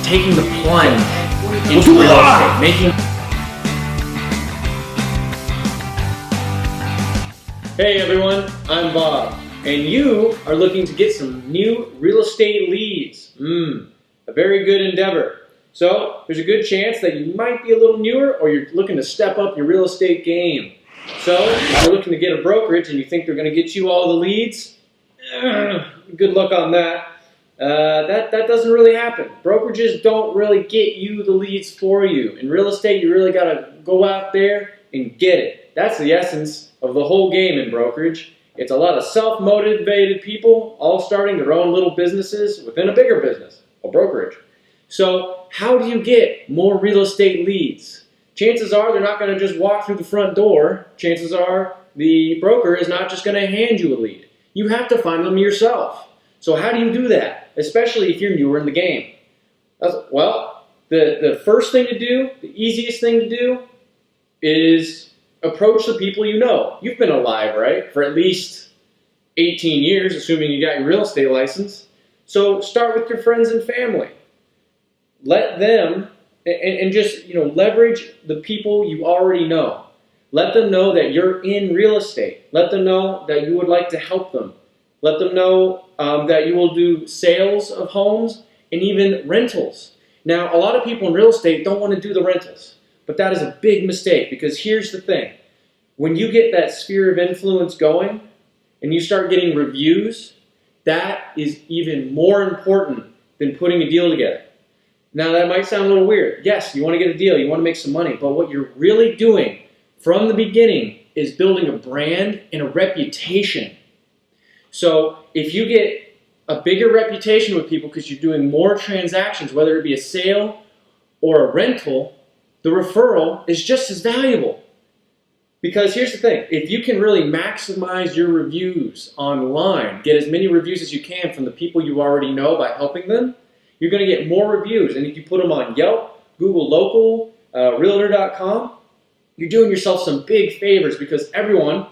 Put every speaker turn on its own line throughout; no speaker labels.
taking the plunge into real estate, making... Hey everyone, I'm Bob, and you are looking to get some new real estate leads. A very good endeavor. So there's a good chance that you might be a little newer or you're looking to step up your real estate game. So if you're looking to get a brokerage and you think they're going to get you all the leads, good luck on that. That doesn't really happen. Brokerages don't really get you the leads for you. In real estate, you really got to go out there and get it. That's the essence of the whole game in brokerage. It's a lot of self-motivated people all starting their own little businesses within a bigger business, a brokerage. So how do you get more real estate leads? Chances are they're not going to just walk through the front door. Chances are the broker is not just going to hand you a lead. You have to find them yourself. So how do you do that, especially if you're newer in the game? Well, the first thing to do, the easiest thing to do, is approach the people you know. You've been alive, right, for at least 18 years, assuming you got your real estate license. So start with your friends and family. Let them, and just, leverage the people you already know. Let them know that you're in real estate. Let them know that you would like to help them. Let them know that you will do sales of homes and even rentals. Now, a lot of people in real estate don't want to do the rentals, but that is a big mistake, because here's the thing. When you get that sphere of influence going and you start getting reviews, that is even more important than putting a deal together. Now, that might sound a little weird. Yes, you want to get a deal, you want to make some money, but what you're really doing from the beginning is building a brand and a reputation. So if you get a bigger reputation with people because you're doing more transactions, whether it be a sale or a rental, the referral is just as valuable. Because here's the thing, if you can really maximize your reviews online, get as many reviews as you can from the people you already know by helping them, you're going to get more reviews. And if you put them on Yelp, Google Local, Realtor.com, you're doing yourself some big favors, because everyone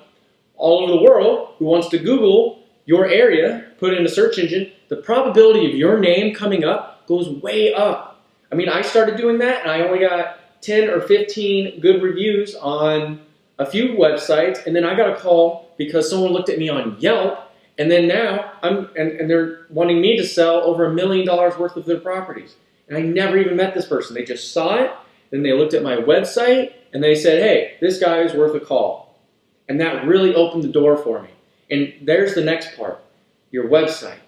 all over the world who wants to Google your area, put it in a search engine, the probability of your name coming up goes way up. I mean, I started doing that and I only got 10 or 15 good reviews on a few websites, and then I got a call because someone looked at me on Yelp, and then now and they're wanting me to sell over $1 million worth of their properties. And I never even met this person. They just saw it, then they looked at my website, and they said, hey, this guy is worth a call. And that really opened the door for me. And there's the next part, your website,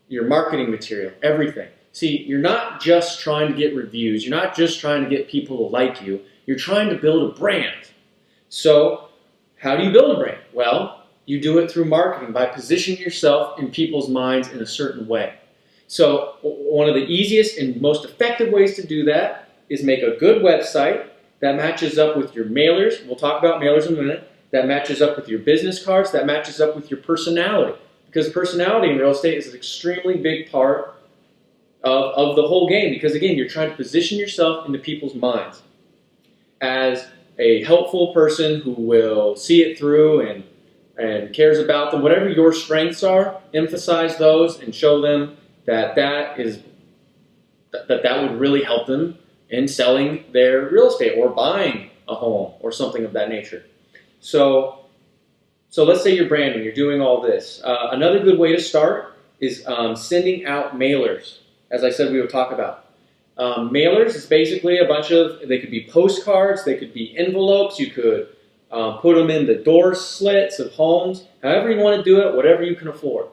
your marketing material, everything. See, you're not just trying to get reviews. You're not just trying to get people to like you. You're trying to build a brand. So how do you build a brand? Well, you do it through marketing, by positioning yourself in people's minds in a certain way. So one of the easiest and most effective ways to do that is make a good website that matches up with your mailers. We'll talk about mailers in a minute. That matches up with your business cards. That matches up with your personality. Because personality in real estate is an extremely big part of the whole game. Because again, you're trying to position yourself into people's minds as a helpful person who will see it through and cares about them. Whatever your strengths are, emphasize those and show them that that would really help them in selling their real estate or buying a home or something of that nature. So let's say you're branding, you're doing all this. Another good way to start is sending out mailers, as I said we would talk about. Mailers is basically a bunch of, they could be postcards, they could be envelopes, you could put them in the door slits of homes, however you want to do it, whatever you can afford.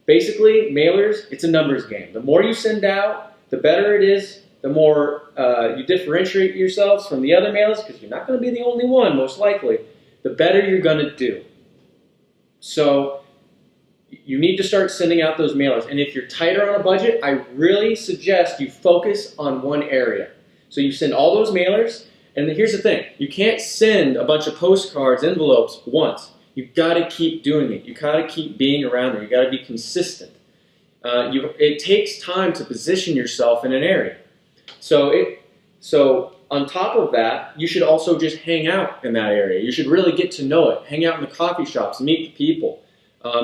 Basically, mailers, it's a numbers game. The more you send out, the better it is, the more you differentiate yourselves from the other mailers, because you're not going to be the only one, most likely, the better you're going to do. So you need to start sending out those mailers. And if you're tighter on a budget, I really suggest you focus on one area. So you send all those mailers, and here's the thing. You can't send a bunch of postcards, envelopes once. You've got to keep doing it. You've got to keep being around there. You've got to be consistent. It takes time to position yourself in an area. So on top of that, you should also just hang out in that area. You should really get to know it. Hang out in the coffee shops, meet the people.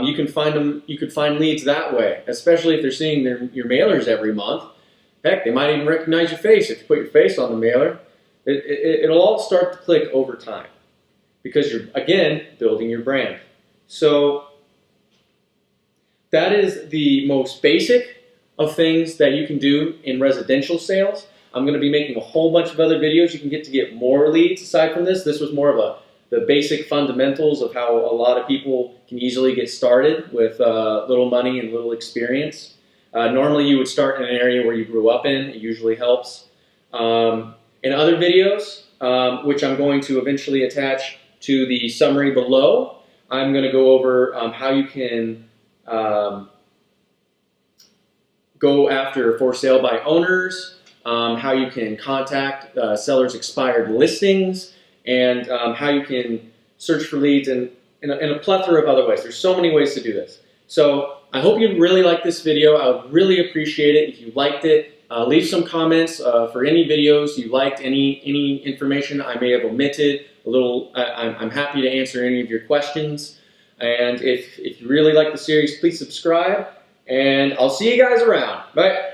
You can find leads that way, especially if they're seeing your mailers every month. Heck, they might even recognize your face if you put your face on the mailer. It'll all start to click over time because you're, again, building your brand. So that is the most basic of things that you can do in residential sales. I'm going to be making a whole bunch of other videos. You can get more leads aside from this. This was more of the basic fundamentals of how a lot of people can easily get started with little money and little experience. Normally you would start in an area where you grew up in. It usually helps. In other videos, which I'm going to eventually attach to the summary below, I'm going to go over how you can go after for sale by owners, how you can contact sellers' expired listings, and how you can search for leads in a plethora of other ways. There's so many ways to do this. So I hope you really liked this video. I would really appreciate it if you liked it. Leave some comments for any videos you liked, any information I may have omitted. I'm happy to answer any of your questions. And if you really like the series, please subscribe. And I'll see you guys around. Bye.